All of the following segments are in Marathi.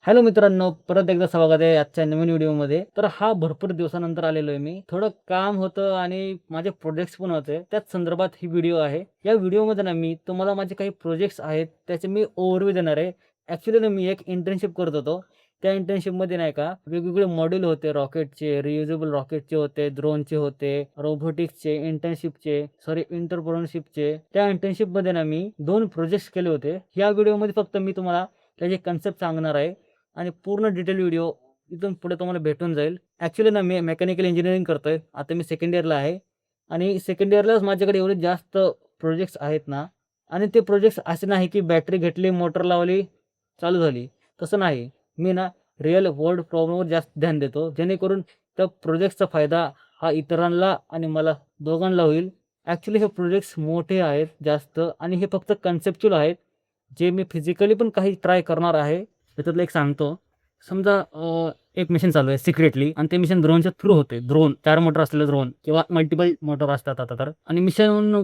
हॅलो मित्रांनो, परत एकदा स्वागत आहे आजच्या नवीन व्हिडिओमध्ये. तर हा भरपूर दिवसानंतर आलेलो आहे मी. थोडं काम होतं आणि माझे प्रोजेक्ट्स पण होते. त्याच संदर्भात ही व्हिडिओ आहे. या व्हिडिओमध्ये ना मी तुम्हाला माझे काही प्रोजेक्ट्स आहेत, त्याचे मी ओव्हरव्ह्यू देणार आहे. ॲक्चुअली ना मी एक इंटर्नशिप करत होतो. त्या इंटर्नशिपमध्ये नाही का वेगवेगळे मॉड्यूल होते रॉकेटचे, रियुजेबल रॉकेटचे होते, ड्रोनचे होते, रोबोटिक्सचे, एंटरप्रेन्योरशिपचे. त्या इंटर्नशिपमध्ये ना मी 2 प्रोजेक्ट्स केले होते. या व्हिडिओमध्ये फक्त मी तुम्हाला त्याची कन्सेप्ट सांगणार आहे. आणि पूर्ण डिटेल व्हिडिओ इथून पुढे तुम्हाला भेटून जाईल. ॲक्चुअली ना मी मेकॅनिकल इंजिनिअरिंग करतोय. आता मी सेकंड इयरला आहे आणि सेकंड इयरलाच माझ्याकडे एवढे जास्त प्रोजेक्ट्स आहेत ना आणि ते प्रोजेक्ट्स असे नाही की बॅटरी घेतली, मोटर लावली, चालू झाली. तसं नाही. मी ना रिअल वर्ल्ड प्रॉब्लेमवर जास्त ध्यान देतो. जेणेकरून त्या प्रोजेक्ट्सचा फायदा हा इतरांना आणि मला दोघांना होईल. ॲक्चुअली हे प्रोजेक्ट्स मोठे आहेत जास्त आणि हे फक्त कन्सेप्च्युअल आहेत. जे मी फिजिकली पण काही ट्राय करणार आहे. त्याच्यातलं एक सांगतो. समजा एक मिशन चालू आहे सिक्रेटली आणि ते मिशन ड्रोनच्या थ्रू होते. ड्रोन 4 मोटर असलेलं ड्रोन किंवा मल्टिपल मोटर असतात आता तर. आणि मिशन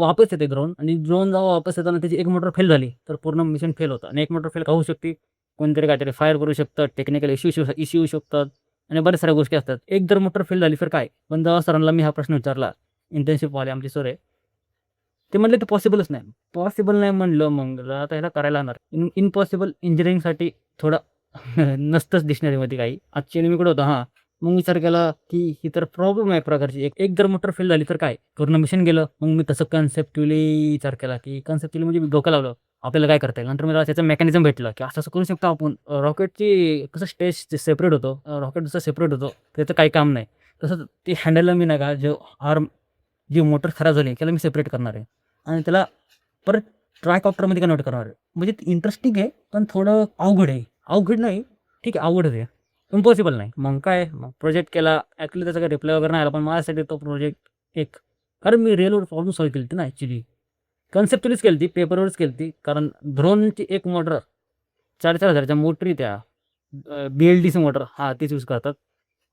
वापस येते ड्रोन आणि ड्रोन जेव्हा वापस येताना त्याची एक मोटर फेल झाली, तर पूर्ण मिशन फेल होतं आणि एक मोटर फेल का होऊ शकते? कोणतरी काहीतरी फायर करू शकतं, टेक्निकल इश्यू येऊ शकतात आणि बऱ्याच साऱ्या गोष्टी असतात. एक जर मोटर फेल झाली तर काय? पण जेव्हा सरांना मी हा प्रश्न विचारला, इंटर्नशिपवाले आमचे सर आहे. ते म्हणले ते पॉसिबलच नाही. पॉसिबल नाही म्हणलं मग आता ह्याला करायला लागणार. इम्पॉसिबल इंजिनिअरिंगसाठी थोडं नसतंच डिक्शनरीमध्ये काही. ॲक्चुअली मी कुठं होतो मग विचार केला, की ही तर प्रॉब्लेम आहे एक प्रकारची. एक एक जर मोटर फेल झाली तर काय? पूर्ण मिशन गेलं. मग मी तसं कन्सेप्च्युअली विचार केला, की कन्सेप्च्युअली म्हणजे मी डोकं लावलं. आपल्याला काय करता येईल? नंतर मला त्याचं मेकॅनिझम भेटलं, की असं-असं करू शकतो आपण. रॉकेटची कसं स्टेज सेपरेट होतो. रॉकेट जसं सेपरेट होतो, त्याचं काही काम नाही. तसंच ते हँडलला मी नाही का जो आर्म जी मोटर खराब झाली त्याला मी सेपरेट करणार आहे आणि त्याला परत ट्रायकॉप्टरमध्ये कन्व्हर्ट करणार आहे. म्हणजे इंटरेस्टिंग आहे, पण थोडं अवघड आहे. अवघड नाही, ठीक आहे अवघडच आहे. इम्पॉसिबल नाही. मग काय मग प्रोजेक्ट केला. ॲक्चुअली त्याचा काही रिप्लाय वगैरे नाही आला, पण माझ्यासाठी तो प्रोजेक्ट एक कारण मी रिअल वर्ल्ड प्रॉब्लेम सॉल्व्ह केली होती ना ॲक्चुअली. कन्सेप्च्युअलीच केली होती, पेपरवरच केली होती. कारण ड्रोनची एक मोटर 4,000 च्या मोटरी त्या BLDC मोटर तीच यूज करतात.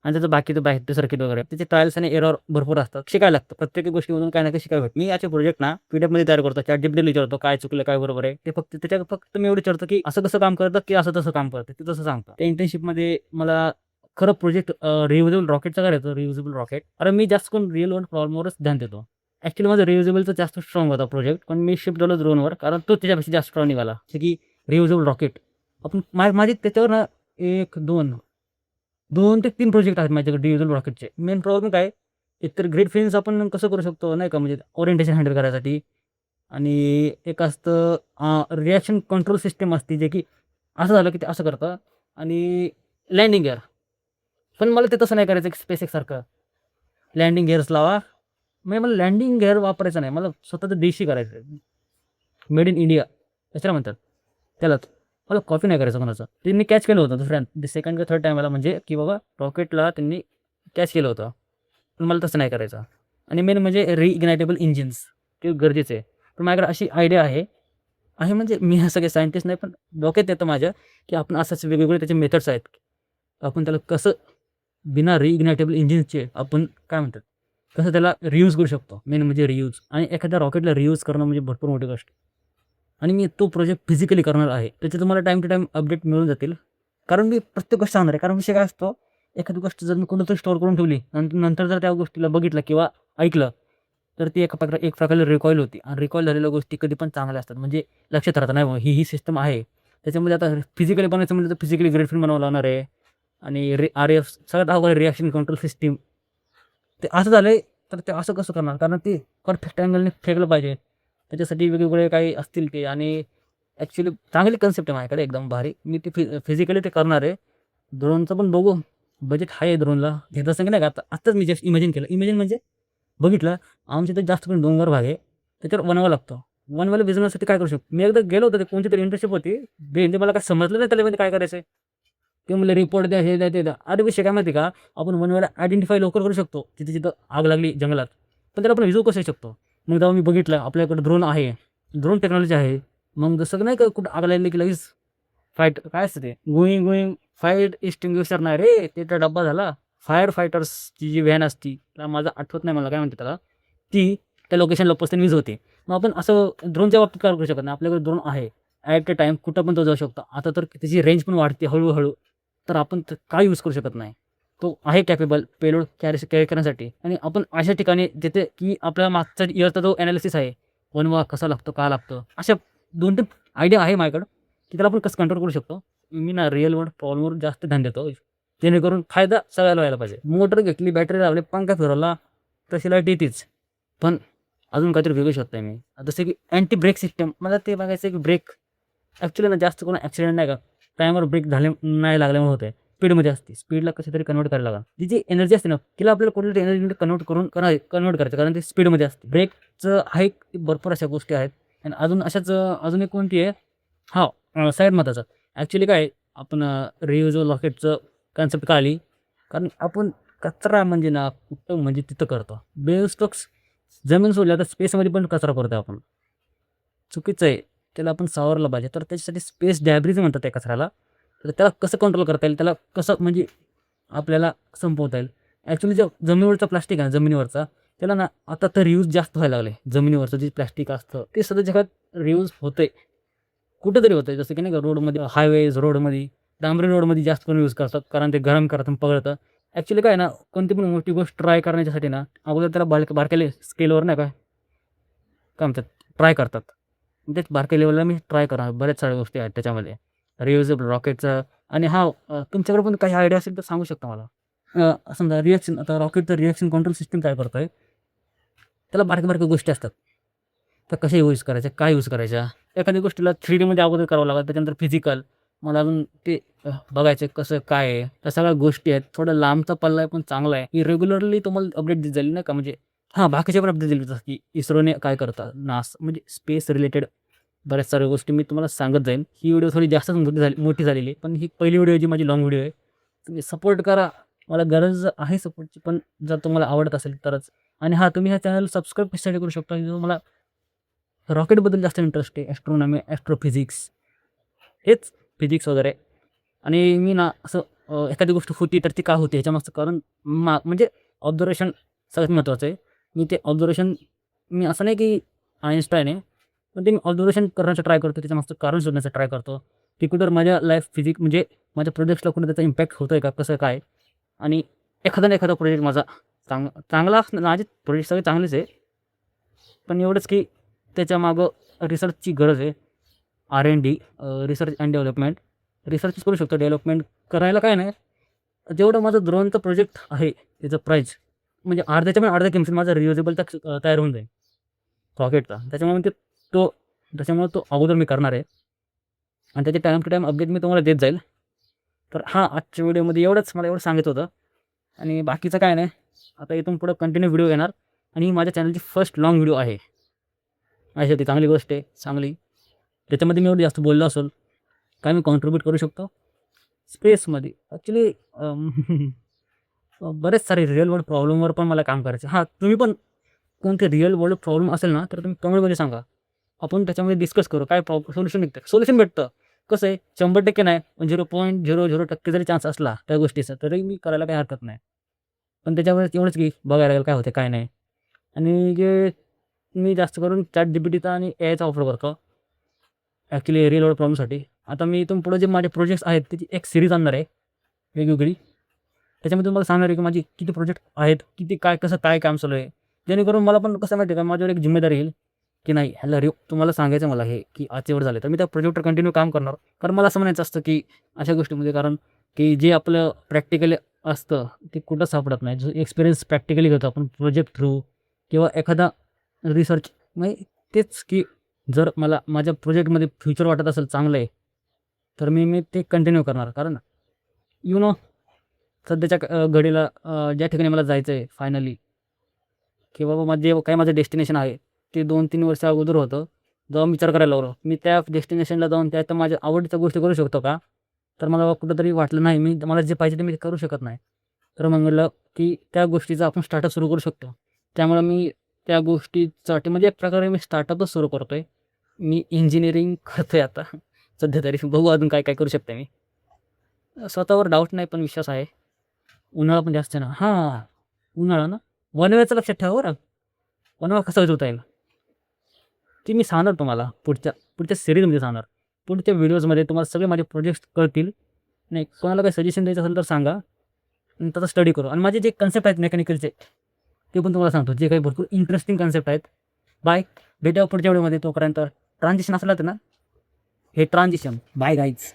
आणि त्याचं बाकीचं सर्किट वगैरे त्याचे ट्रायल्स आणि एरर भरपूर असतात. शिकायला लागतं. प्रत्येक गोष्टीमधून काही ना काही शिकायला भेटतं. मी याचे प्रोजेक्ट ना PDFमध्ये तयार करतो. ChatGPTला विचारतो काय चुकलं, काय बरोबर आहे. ते फक्त मी एवढं विचारतो, की असं कसं काम करतं, की असं तसं काम करतं. ते तसं सांगतं. त्या इंटर्नशिपमध्ये मला खरं प्रोजेक्ट रियुजेबल रॉकेटचा करायचं रियुजेबल रॉकेट. कारण मी जास्त करून रिअल वर्ल्ड प्रॉब्लेमवरच ध्यान देतो. ॲक्चुअली माझं रियुजेबलचा जास्त स्ट्राँग होता प्रोजेक्ट. पण मी शिफ्ट झालो ड्रोनवर कारण तो त्याच्यापेक्षा जास्त स्ट्राँग निघाला. जसं की रियुजेबल रॉकेट. आपण माझे त्याच्यावर ना 1, 2 ते 3 प्रोजेक्ट आहेत माझ्याकडे रियुजेबल रॉकेटचे. मेन प्रॉब्लेम काय? एकतर ग्रिड फिन्स आपण कसं करू शकतो नाही का, म्हणजे ओरिएंटेशन हँडल करायसाठी आणि एक असतं रिएक्शन कंट्रोल सिस्टम असते, जे की असं झालं की ते असं करतं आणि लँडिंग गिअर. पण मला ते तसं नाही करायचं SpaceXसारखं. लँडिंग गिअर्स लावा. म्हणजे मला लँडिंग गिअर वापरायचं नाही. मला स्वतःचं देशी करायचं आहे. मेड इन इंडिया कशाला म्हणतात त्यालाच. मला कॉपी नाही करायचं कोणाचं. त्यांनी कॅच केलं होतं सेकंड का थर्ड टाईमला म्हणजे की बाबा रॉकेटला त्यांनी कॅच केलं होतं. पण मला तसं नाही करायचं. आणि मेन म्हणजे रिइग्नायटेबल इंजिन्स ते गरजेचं आहे. पण माझ्याकडे अशी आयडिया आहे म्हणजे मी असं काही सायंटिस्ट नाही, पण डोक्यात येतं माझ्या, की आपण असंच वेगवेगळे त्याचे मेथड्स आहेत. आपण त्याला कसं बिना रिइग्नायटेबल इंजिन्सचे आपण काय म्हणतात, कसं त्याला रियूज करू शकतो. मेन म्हणजे रियूज आणि एखाद्या रॉकेटला रियूज करणं म्हणजे भरपूर मोठी गोष्ट. आणि मी तो प्रोजेक्ट फिजिकली करणार आहे. त्याचे तुम्हाला टाईम टू टाईम अपडेट मिळून जातील. कारण मी प्रत्येक गोष्ट सांगणार आहे. कारण विषय काय असतो, एखादी गोष्ट जर मी कुठेतरी स्टोअर करून ठेवली नंतर जर त्या गोष्टीला बघितलं किंवा ऐकलं, तर ती एक प्रकारे रिकॉईल होती आणि रिकॉईल झालेल्या गोष्टी कधी पण चांगल्या असतात. म्हणजे लक्षात राहतं, नाही बाबा ही सिस्टम आहे. त्याच्यामध्ये आता फिजिकली बनवायचं म्हटलं तर फिजिकली ग्रेड फिल्म बनावं लागणार आहे आणि RF सगळ्यात अवघड रिएक्शन कंट्रोल सिस्टीम. ते असं झालंय, तर ते असं कसं करणार? कारण ते परफेक्ट अँगलने फेकलं पाहिजे. त्याच्यासाठी वेगवेगळे काही असतील ते आणि ॲक्चुअली चांगली कन्सेप्ट आहे माझ्याकडे एकदम भारी. मी ते फिजिकली ते करणार आहे. ड्रोनचं पण बघू. बजेट हाय आहे ड्रोनला. हे तसं की नाही का आत्ताच मी जस्ट इमॅजिन केलं. इमॅजिन म्हणजे बघितलं आमच्या इथे जास्त करून डोंगर भाग आहे. त्याच्यावर बनवावं लागतं. बनवायला बिझनेससाठी काय करू शकतो? मी एकदा गेलो होतो, ते कोणतीतरी इंटर्नशिप होती. म्हणजे मला काय समजलं नाही त्याला काय करायचं ते म्हणले रिपोर्ट द्या, हे द्या, ते द्या. अरे विषय काय माहिती का? आपण बनवायला आयडेंटिफाय लवकर करू शकतो. जिथं आग लागली जंगलात. पण त्याला आपण व्हिज्युअल कसं शकतो? मग जेव्हा मी बघितलं आपल्याकडे ड्रोन आहे. ड्रोन टेक्नॉलॉजी आहे. मग जसं नाही का कुठं आग लागली की लगेच फाईट काय असतं ते? गोइंग फायर एक्स्टिंग्विशर नाही रे, ते तर डब्बा झाला. फायर फायटर्सची जी व्हॅन असती, त्याला माझं आठवत नाही मला काय म्हणतात त्याला. ती त्या लोकेशनला पोहोचताना वीज होते. मग आपण असं ड्रोनच्या बाबतीत काय करू शकत नाही. आपल्याकडे ड्रोन आहे. ॲट अ टाईम कुठं पण तो जाऊ शकतो. आता तर त्याची रेंज पण वाढते हळू-हळू. तर आपण काय यूज करू शकत नाही. तो आहे कॅपेबल पेलोड कॅरी करण्यासाठी आणि आपण अशा ठिकाणी जिथे की आपल्या मागचा इयरचा जो एनालिसिस आहे, वनवा कसा लागतो, का लागतो, अशा 2-3 आयडिया आहे माझ्याकडं, की त्याला आपण कसं कंट्रोल करू शकतो. मी ना रिअल वर्ल्ड प्रॉब्लेमवर जास्त ध्यान देतो. जेणेकरून फायदा सगळ्याला व्हायला पाहिजे. मोटर घेतली, बॅटरी लावली, पंखा फिरवला, तशी लाईट येतेच. पण अजून काहीतरी वेगळं शोधतोय मी. जसं की अँटी ब्रेक सिस्टम. मला ते बघायचं आहे की ब्रेक ॲक्चुअली ना जास्त करून ॲक्सिडेंट नाही का, टाईमवर ब्रेक नाही लागल्यामुळे होत आहे. स्पीडमध्ये असते. स्पीडला कशीतरी कन्व्हर्ट करायला लागेल. ती जी एनर्जी असते ना, तिला आपल्याला कुठलीतरी एनर्जीमध्ये कन्व्हर्ट करायचं कारण ते स्पीडमध्ये असते. ब्रेकचं आहे भरपूर अशा गोष्टी आहेत आणि अजून एक कोणती आहे? साईड महत्त्वाचं. ॲक्चुअली काय आहे, आपण रियुजेबल रॉकेटचं कन्सेप्ट का आली? कारण आपण कचरा म्हणजे ना कुठं म्हणजे तिथं करतो. बेस्टोक्स जमीन सोडली तर स्पेसमध्ये पण कचरा करतो आपण. चुकीचं आहे. त्याला आपण सावरलं पाहिजे. तर त्याच्यासाठी स्पेस डॅब्रिज म्हणतात त्या कचऱ्याला. तर त्याला कसं कंट्रोल करता येईल? त्याला कसं म्हणजे आपल्याला संपवता येईल? ॲक्चुअली जो जमिनीवरचा प्लास्टिक आहे ना, जमिनीवरचा त्याला ना आता तर रियूज जास्त व्हायला लागले. जमिनीवरचं जे प्लास्टिक असतं ते सध्या जगात रियूज होतंय. कुठेतरी होतंय. जसं की नाही का रोडमध्ये हायवेज रोडमध्ये, डांबरी रोडमध्ये जास्त करून यूज करतात. कारण ते गरम करतं आणि पगळतं. ॲक्चुअली काय आहे ना, कोणती पण मोठी गोष्ट ट्राय करण्यासाठी ना, अगोदर त्याला बारक्या स्केलवर नाही का, काय म्हणतात ट्राय करतात. तेच बारक्या लेव्हलला मी ट्राय करणार. बऱ्याच साऱ्या गोष्टी आहेत त्याच्यामध्ये. रियुजेबल रॉकेटचं आणि तुमच्याकडे पण काही आयडिया असेल तर सांगू शकता मला. समजा आता रॉकेटचं रिएक्शन कंट्रोल सिस्टम काय करतोय, त्याला बारक्या-बारक्या गोष्टी असतात. तर कशा यूज करायच्या, काय यूज करायच्या? एखाद्या गोष्टीला 3Dमध्ये अगोदर करावं लागेल, त्याच्यानंतर फिजिकल. मला अजून ते बघायचं कसं काय आहे? त्या सगळ्या गोष्टी आहेत. थोडा लांबचा पल्ला आहे पण चांगला आहे, की रेग्युलरली तुम्हाला अपडेट देत जाईल नाही का. म्हणजे बाकीचे पण अपडेट दिले जसं की इस्रोने काय करतात, म्हणजे स्पेस रिलेटेड बऱ्याच साऱ्या गोष्टी मी तुम्हाला सांगत जाईन. ही व्हिडिओ थोडी जास्तच मोठी झालेली आहे. पण ही पहिली व्हिडिओ जी माझी लाँग व्हिडिओ आहे. तुम्ही सपोर्ट करा. मला गरज आहे सपोर्टची, पण जर तुम्हाला आवडत असेल तरच. आणि तुम्ही ह्या चॅनल सबस्क्राईब कशासाठी करू शकता, की तुम्हाला रॉकेटबद्दल जास्त इंटरेस्ट आहे. ॲस्ट्रोनॉमी, ॲस्ट्रोफिजिक्स हेच फिजिक्स वगैरे. आणि मी ना असं एखादी गोष्ट होती तर ती का होती ह्याच्यामागचं कारण म्हणजे ऑब्झर्वेशन सगळ्यात महत्त्वाचं आहे. मी असं नाही की आइन्स्टाईन आहे, पण ते मी ऑब्झर्वेशन करण्याचा ट्राय करतो. त्याच्यामागचं कारण शोधण्याचा ट्राय करतो, की कुठं माझ्या लाईफ फिजिक्स म्हणजे माझ्या प्रोजेक्ट्सला कुठं त्याचा इम्पॅक्ट होतो आहे का, कसं काय? आणि एखादा प्रोजेक्ट माझा चांगला माझे प्रोजेक्ट सगळे चांगलेच आहे. पण एवढंच की त्याच्यामागं रिसर्चची गरज आहे. R&D research and development. Research करू शकतो, डेव्हलपमेंट करायला काय नाही. जेवढं माझं ड्रोनचं प्रोजेक्ट आहे त्याचं प्राईस म्हणजे अर्ध्या किमतीत माझा रियुजेबल तयार होऊन जाईल रॉकेटचा. त्याच्यामुळे तो अगोदर मी करणार आहे आणि त्याचे टाईम टू टाईम अपडेट मी तुम्हाला देत जाईल. तर आजच्या व्हिडिओमध्ये मला एवढं सांगायचं होतं आणि बाकीचं काय नाही. आता इथून पुढं कंटिन्यू व्हिडिओ येणार आणि ही माझ्या चॅनलची फर्स्ट लाँग व्हिडिओ आहे. माझ्यासाठी चांगली गोष्ट आहे, चांगली. त्याच्यामध्ये मी एवढं जास्त बोललो असेल, काय मी कॉन्ट्रिब्यूट करू शकतो स्पेसमध्ये. ॲक्चुअली बरेच सारे रिअल वर्ल्ड प्रॉब्लेमवर पण मला काम करायचं. तुम्ही पण कोणते रिअल वर्ल्ड प्रॉब्लेम असेल ना, तर तुम्ही कमेंटमध्ये सांगा. आपण त्याच्यामध्ये डिस्कस करू. काय सोल्युशन निघतं. सोल्युशन भेटतं. कसं आहे 100% नाही, पण 0.00% जरी चान्स असला त्या गोष्टीचा, तरी मी करायला काही हरकत नाही. पण त्याच्यावर एवढंच की बघायला लागेल काय होते काय नाही. आणि जे मी जास्त करून ChatGPTचा आणि AIचा वापर करतो ॲक्चुअली रिअल वर्ल्ड प्रॉब्लेमसाठी. आता मी इथून पुढे जे माझे प्रोजेक्ट्स आहेत त्याची एक सीरीज आणणार आहे वेगवेगळी. त्याच्यामध्ये तुम्हाला सांगणार आहे की माझी किती प्रोजेक्ट आहेत, कसं काय काम चालू आहे. जेणेकरून मला पण कसं माहिती आहे का, माझ्यावर एक जिम्मेदारी येईल की नाही ह्याला तुम्हाला सांगायचं मला हे की आज एवढं झालं तर मी त्या प्रोजेक्टवर कंटिन्यू काम करणार. कारण मला असं म्हणायचं असतं की अशा गोष्टीमध्ये, कारण की जे आपलं प्रॅक्टिकली असतं ते कुठं सापडत नाही. जो एक्सपिरियन्स प्रॅक्टिकली घेतो आपण प्रोजेक्ट थ्रू किंवा एखादा रिसर्च, म्हणजे तेच की जर मला माझ्या प्रोजेक्टमध्ये फ्युचर वाटत असेल चांगलं आहे, तर मी ते कंटिन्यू करणार. कारण सध्याच्या घडीला ज्या ठिकाणी मला जायचं आहे फायनली, की बाबा माझं डेस्टिनेशन आहे ते 2-3 वर्ष अगोदर होतं. जेव्हा मी विचार करायला लागलो, मी त्या डेस्टिनेशनला जाऊन त्या माझ्या आवडीच्या गोष्टी करू शकतो का? तर मला कुठेतरी वाटलं नाही, मला जे पाहिजे ते मी करू शकत नाही. तर मग म्हटलं की त्या गोष्टीचा आपण स्टार्टअप सुरू करू शकतो. त्यामुळं मी त्या गोष्टीसाठी म्हणजे एक प्रकारे मी स्टार्टअपच सुरू करतो आहे. मी इंजिनिअरिंग करतो आहे आता सध्या तरी. बघू अजून काय काय करू शकतो मी. स्वतःवर डाऊट नाही पण विश्वास आहे. उन्हाळा पण जास्त आहे ना. उन्हाळा ना, वनवेचं लक्षात ठेवा बरं. वनवा कसा होता येईल ती मी सांगणार तुम्हाला पुढच्या सिरीजमध्ये सांगणार. पुढच्या व्हिडिओजमध्ये तुम्हाला सगळे माझे प्रोजेक्ट्स कळतील. नाही कोणाला काही सजेशन द्यायचं असेल तर सांगा, आणि त्याचा स्टडी करू. आणि माझे जे कन्सेप्ट आहेत मेकॅनिकलचे ते पण तुम्हाला सांगतो, जे काही भरपूर इंटरेस्टिंग कन्सेप्ट आहेत. बाय, भेटूया पुढच्या व्हिडिओमध्ये. तोपर्यंत ट्रान्झिशन असलं तर ना, हे ट्रान्झिशन. Bye guys.